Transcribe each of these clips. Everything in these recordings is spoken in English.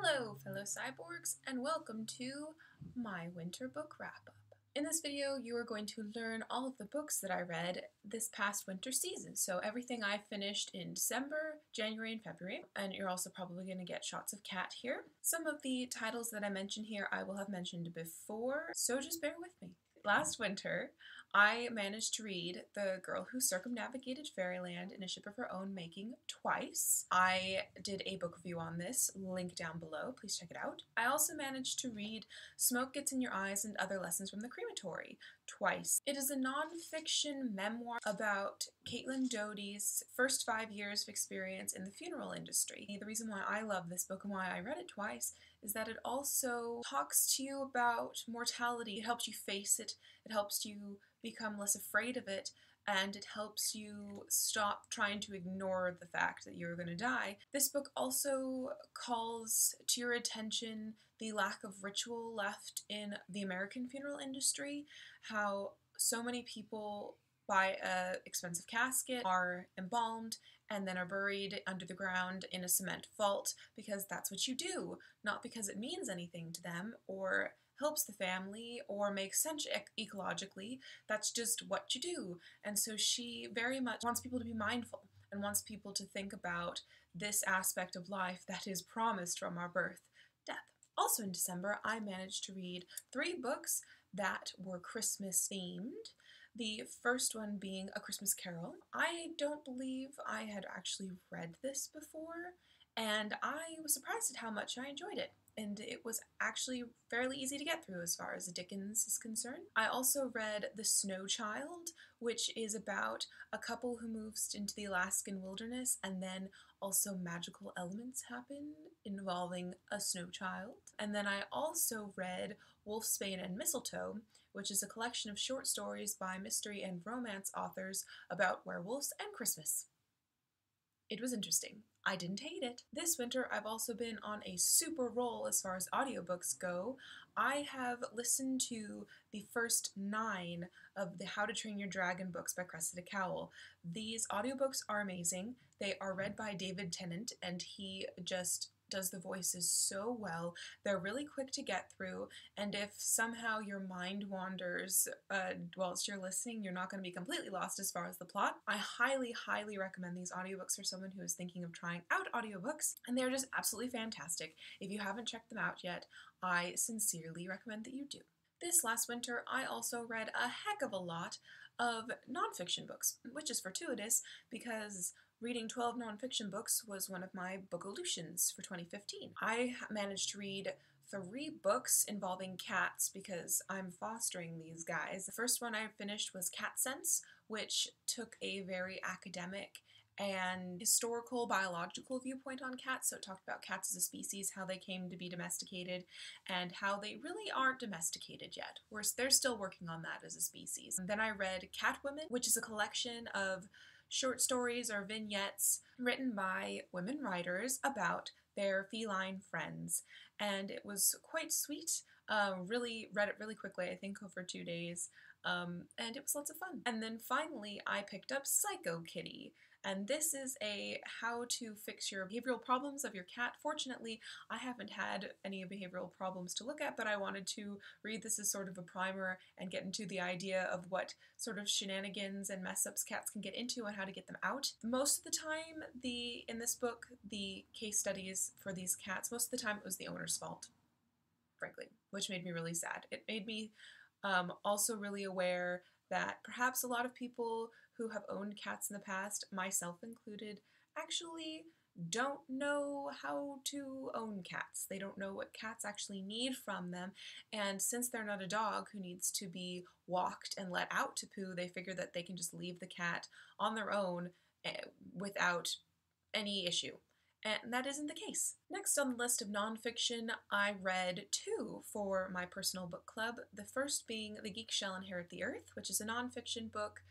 Hello, fellow cyborgs, and welcome to my winter book wrap-up. In this video, you are going to learn all of the books that I read this past winter season. So everything I finished in December, January, and February. And you're also probably going to get shots of Cat here. Some of the titles that I mention here I will have mentioned before, so just bear with me. Last winter, I managed to read The Girl Who Circumnavigated Fairyland in a Ship of Her Own Making twice. I did a book review on this, link down below, please check it out. I also managed to read Smoke Gets in Your Eyes and Other Lessons from the Crematory twice. It is a non-fiction memoir about Caitlin Doty's first 5 years of experience in the funeral industry. The reason why I love this book and why I read it twice is that it also talks to you about mortality. It helps you face it, it helps you become less afraid of it, and it helps you stop trying to ignore the fact that you're going to die. This book also calls to your attention the lack of ritual left in the American funeral industry, how so many people buy an expensive casket, are embalmed, and then are buried under the ground in a cement vault because that's what you do, not because it means anything to them or helps the family or makes sense ecologically. That's just what you do. And so she very much wants people to be mindful and wants people to think about this aspect of life that is promised from our birth, death. Also in December, I managed to read 3 books that were Christmas themed. The first one being A Christmas Carol. I don't believe I had actually read this before, and I was surprised at how much I enjoyed it. And it was actually fairly easy to get through as far as Dickens is concerned. I also read The Snow Child, which is about a couple who moves into the Alaskan wilderness and then also magical elements happen involving a snow child. And then I also read Wolfsbane and Mistletoe, which is a collection of short stories by mystery and romance authors about werewolves and Christmas. It was interesting. I didn't hate it. This winter, I've also been on a super roll as far as audiobooks go. I have listened to the first 9 of the How to Train Your Dragon books by Cressida Cowell. These audiobooks are amazing. They are read by David Tennant, and he just does the voices so well. They're really quick to get through, and if somehow your mind wanders whilst you're listening, you're not going to be completely lost as far as the plot. I highly recommend these audiobooks for someone who is thinking of trying out audiobooks, and they're just absolutely fantastic. If you haven't checked them out yet, I sincerely recommend that you do. This last winter, I also read a heck of a lot of nonfiction books, which is fortuitous because reading 12 nonfiction books was one of my bookolutions for 2015. I managed to read 3 books involving cats because I'm fostering these guys. The first one I finished was Cat Sense, which took a very academic and historical biological viewpoint on cats. So it talked about cats as a species, how they came to be domesticated, and how they really aren't domesticated yet. They're still working on that as a species. And then I read Catwomen, which is a collection of short stories or vignettes written by women writers about their feline friends, and it was quite sweet. Really read it really quickly, I think over 2 days, and it was lots of fun. And then finally I picked up Psycho Kitty, and this is a how to fix your behavioral problems of your cat. Fortunately, I haven't had any behavioral problems to look at, but I wanted to read this as sort of a primer and get into the idea of what sort of shenanigans and mess-ups cats can get into and how to get them out. Most of the time, in this book, the case studies for these cats, most of the time it was the owner's fault, frankly, which made me really sad. It made me also really aware that perhaps a lot of people who have owned cats in the past, myself included, actually don't know how to own cats. They don't know what cats actually need from them, and since they're not a dog who needs to be walked and let out to poo, they figure that they can just leave the cat on their own without any issue. And that isn't the case. Next on the list of nonfiction, I read 2 for my personal book club. The first being The Geek Shall Inherit the Earth, which is a nonfiction book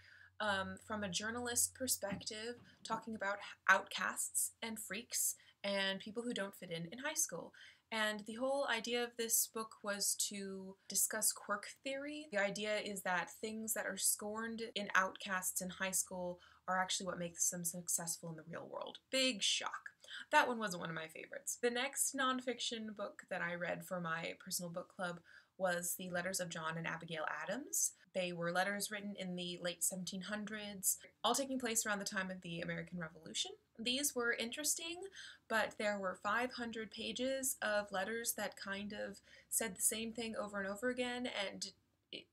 from a journalist perspective, talking about outcasts and freaks and people who don't fit in high school. And the whole idea of this book was to discuss quirk theory. The idea is that things that are scorned in outcasts in high school are actually what makes them successful in the real world. Big shock. that one wasn't one of my favorites. The next nonfiction book that I read for my personal book club was The Letters of John and Abigail Adams. They were letters written in the late 1700s, all taking place around the time of the American Revolution. These were interesting, but there were 500 pages of letters that kind of said the same thing over and over again, and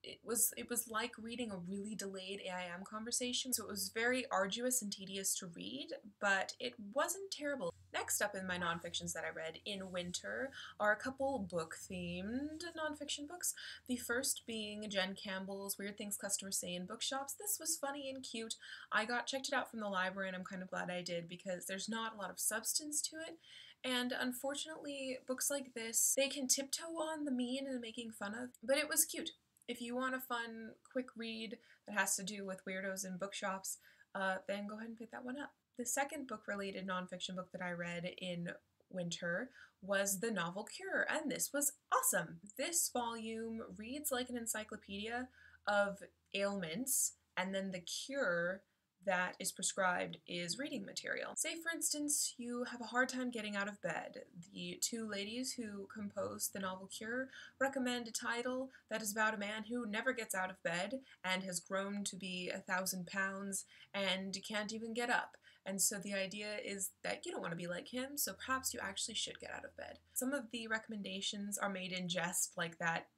it was like reading a really delayed AIM conversation, so it was very arduous and tedious to read, but it wasn't terrible. Next up in my nonfictions that I read in winter are a couple book-themed nonfiction books. The first being Jen Campbell's Weird Things Customers Say in Bookshops. This was funny and cute. I checked it out from the library, and I'm kind of glad I did because there's not a lot of substance to it. And unfortunately, books like this, they can tiptoe on the mean and making fun of, but it was cute. If you want a fun, quick read that has to do with weirdos in bookshops, then go ahead and pick that one up. The second book-related nonfiction book that I read in winter was The Novel Cure, and this was awesome. This volume reads like an encyclopedia of ailments, and then the cure that is prescribed is reading material. Say, for instance, you have a hard time getting out of bed. The two ladies who composed The Novel Cure recommend a title that is about a man who never gets out of bed and has grown to be 1,000 pounds and can't even get up. And so the idea is that you don't want to be like him, so perhaps you actually should get out of bed. Some of the recommendations are made in jest, like that,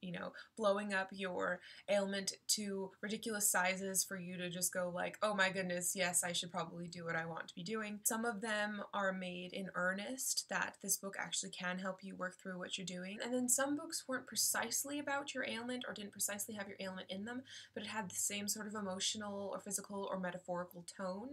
blowing up your ailment to ridiculous sizes for you to just go like, oh my goodness, yes, I should probably do what I want to be doing. Some of them are made in earnest, that this book actually can help you work through what you're doing. And then some books weren't precisely about your ailment or didn't precisely have your ailment in them, but it had the same sort of emotional or physical or metaphorical tone,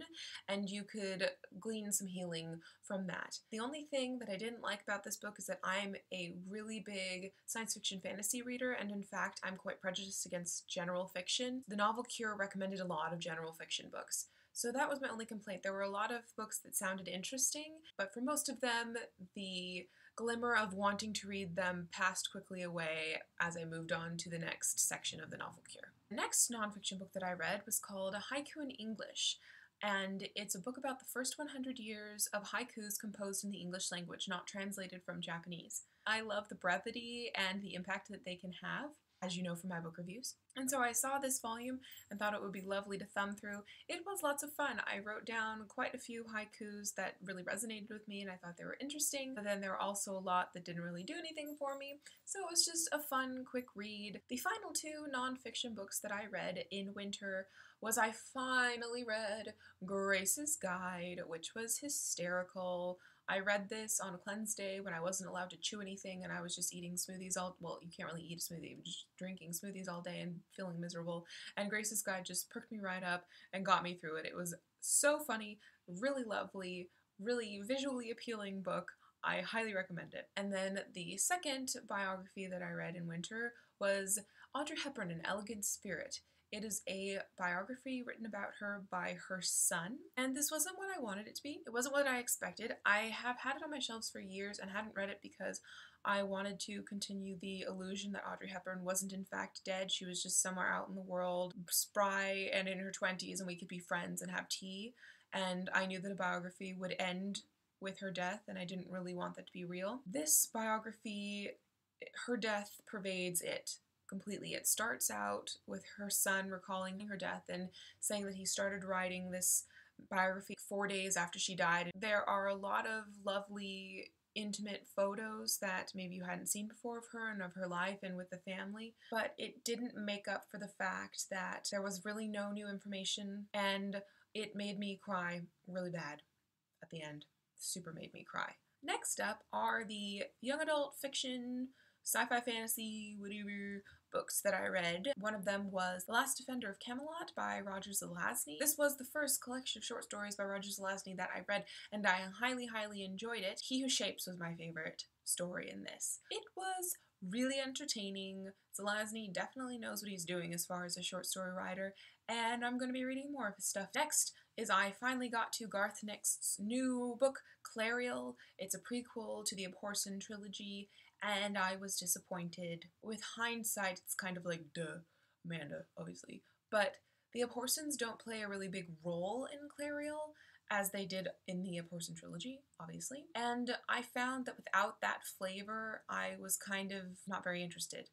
and you could glean some healing from that. The only thing that I didn't like about this book is that I'm a really big science fiction fantasy reader, and in fact I'm quite prejudiced against general fiction. The Novel Cure recommended a lot of general fiction books, so that was my only complaint. There were a lot of books that sounded interesting, but for most of them the glimmer of wanting to read them passed quickly away as I moved on to the next section of The Novel Cure. The next nonfiction book that I read was called A Haiku in English, and it's a book about the first 100 years of haikus composed in the English language, not translated from Japanese. I love the brevity and the impact that they can have, as you know from my book reviews. And so I saw this volume and thought it would be lovely to thumb through. It was lots of fun. I wrote down quite a few haikus that really resonated with me and I thought they were interesting, but then there were also a lot that didn't really do anything for me, so it was just a fun, quick read. The final two nonfiction books that I read in winter was I finally read Grace's Guide, which was hysterical. I read this on a cleanse day when I wasn't allowed to chew anything and I was just eating smoothies well, you can't really eat a smoothie, just drinking smoothies all day and feeling miserable. And Grace's Guide just perked me right up and got me through it. It was so funny, really lovely, really visually appealing book. I highly recommend it. And then the second biography that I read in winter was Audrey Hepburn, An Elegant Spirit. It is a biography written about her by her son, and this wasn't what I wanted it to be. It wasn't what I expected. I have had it on my shelves for years and hadn't read it because I wanted to continue the illusion that Audrey Hepburn wasn't in fact dead. She was just somewhere out in the world, spry and in her 20s, and we could be friends and have tea. And I knew that a biography would end with her death, and I didn't really want that to be real. This biography, her death pervades it completely. It starts out with her son recalling her death and saying that he started writing this biography 4 days after she died. There are a lot of lovely intimate photos that maybe you hadn't seen before of her and of her life and with the family, but it didn't make up for the fact that there was really no new information, and it made me cry really bad at the end. Super made me cry. Next up are the young adult fiction, sci-fi fantasy, whatever books that I read. One of them was The Last Defender of Camelot by Roger Zelazny. This was the first collection of short stories by Roger Zelazny that I read, and I highly, highly enjoyed it. He Who Shapes was my favorite story in this. It was really entertaining. Zelazny definitely knows what he's doing as far as a short story writer, and I'm going to be reading more of his stuff. Next is I finally got to Garth Nix's new book, Clariel. It's a prequel to the Abhorsen trilogy, and I was disappointed. With hindsight, it's kind of like, duh, Amanda, obviously. But the Abhorsens don't play a really big role in Clariel, as they did in the A Portion trilogy, obviously. And I found that without that flavor, I was kind of not very interested.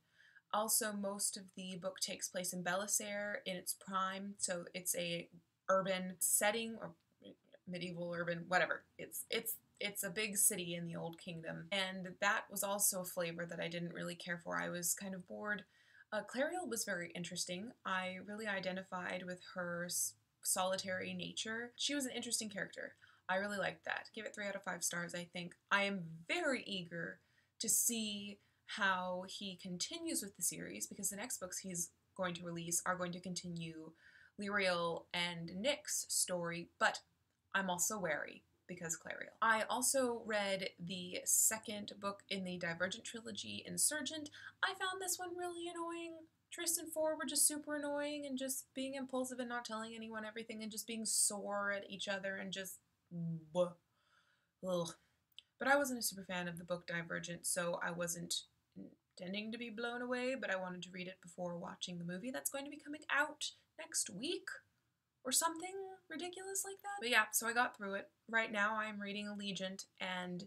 Also, most of the book takes place in Belisare in its prime, so it's a urban setting, or medieval urban, whatever. It's a big city in the Old Kingdom, and that was also a flavor that I didn't really care for. I was kind of bored. Clariel was very interesting. I really identified with her solitary nature. She was an interesting character. I really liked that. Give it 3 out of 5 stars, I think. I am very eager to see how he continues with the series, because the next books he's going to release are going to continue Lyriel and Nick's story, but I'm also wary because Clariel. I also read the second book in the Divergent trilogy, Insurgent. I found this one really annoying. Tristan and Four were just super annoying and just being impulsive and not telling anyone everything and just being sore at each other and just ugh. But I wasn't a super fan of the book Divergent, so I wasn't intending to be blown away, but I wanted to read it before watching the movie that's going to be coming out next week or something ridiculous like that. But yeah, so I got through it. Right now I'm reading Allegiant, and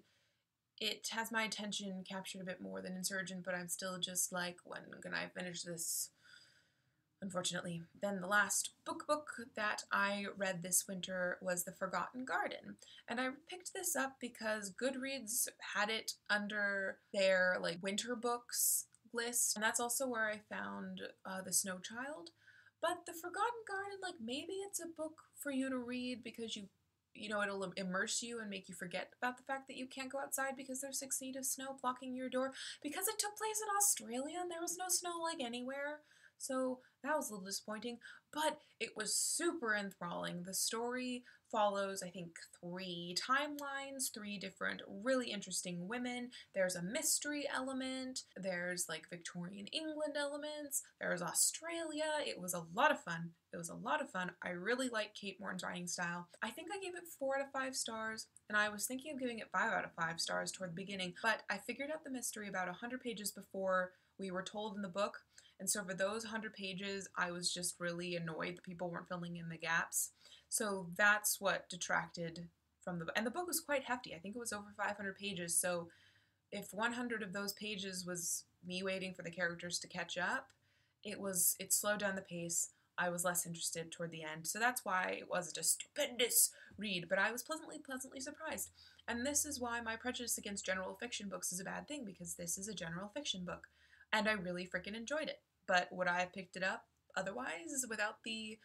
it has my attention captured a bit more than Insurgent, but I'm still just like, when can I finish this? Unfortunately. Then the last book that I read this winter was The Forgotten Garden. And I picked this up because Goodreads had it under their like winter books list. And that's also where I found The Snow Child. But The Forgotten Garden, like, maybe it's a book for you to read because you know, it'll immerse you and make you forget about the fact that you can't go outside because there's 6 feet of snow blocking your door. Because it took place in Australia and there was no snow like anywhere. So that was a little disappointing, but it was super enthralling. The story follows, I think, 3 timelines, 3 different really interesting women. There's a mystery element, there's like Victorian England elements, there's Australia. It was a lot of fun. It was a lot of fun. I really like Kate Morton's writing style. I think I gave it 4 out of 5 stars, and I was thinking of giving it 5 out of 5 stars toward the beginning, but I figured out the mystery about 100 pages before we were told in the book. And so for those 100 pages, I was just really annoyed that people weren't filling in the gaps. So that's what detracted from the book. And the book was quite hefty. I think it was over 500 pages. So if 100 of those pages was me waiting for the characters to catch up, it slowed down the pace. I was less interested toward the end. So that's why it wasn't a stupendous read, but I was pleasantly surprised. And this is why my prejudice against general fiction books is a bad thing, because this is a general fiction book. And I really freaking enjoyed it. But would I have picked it up otherwise without the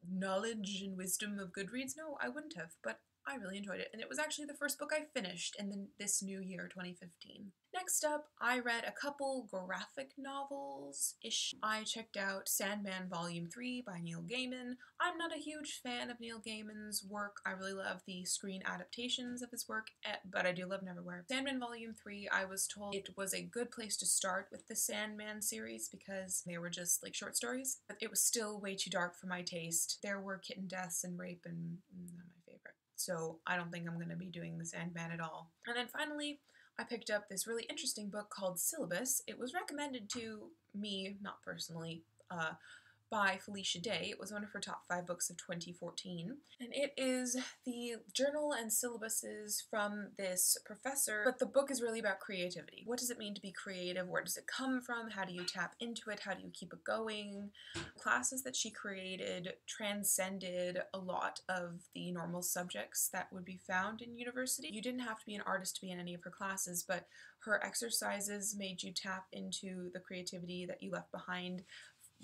knowledge and wisdom of Goodreads? No, I wouldn't have, but I really enjoyed it. And it was actually the first book I finished in this new year, 2015. Next up, I read a couple graphic novels-ish. I checked out Sandman Volume 3 by Neil Gaiman. I'm not a huge fan of Neil Gaiman's work. I really love the screen adaptations of his work, but I do love Neverwhere. Sandman Volume 3, I was told it was a good place to start with the Sandman series because they were just like short stories, but it was still way too dark for my taste. There were kitten deaths and rape, and not my favorite. So I don't think I'm going to be doing the Sandman at all. And then finally, I picked up this really interesting book called Syllabus. It was recommended to me, not personally, by Felicia Day. It was one of her top 5 books of 2014. And it is the journal and syllabuses from this professor, but the book is really about creativity. What does it mean to be creative? Where does it come from? How do you tap into it? How do you keep it going? Classes that she created transcended a lot of the normal subjects that would be found in university. You didn't have to be an artist to be in any of her classes, but her exercises made you tap into the creativity that you left behind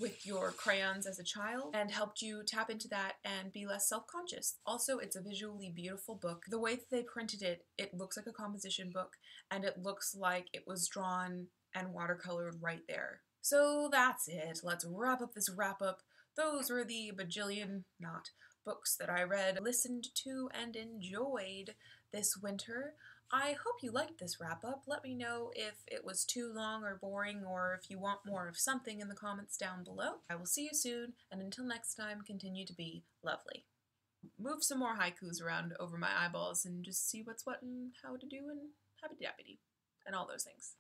with your crayons as a child and helped you tap into that and be less self-conscious. Also, it's a visually beautiful book. The way that they printed it, it looks like a composition book, and it looks like it was drawn and watercolored right there. So that's it. Let's wrap up this wrap-up. Those were the bajillion, not, books that I read, listened to, and enjoyed this winter. I hope you liked this wrap-up. Let me know if it was too long or boring, or if you want more of something in the comments down below. I will see you soon, and until next time, continue to be lovely. Move some more haikus around over my eyeballs and just see what's what and how to do and happy-dappity and all those things.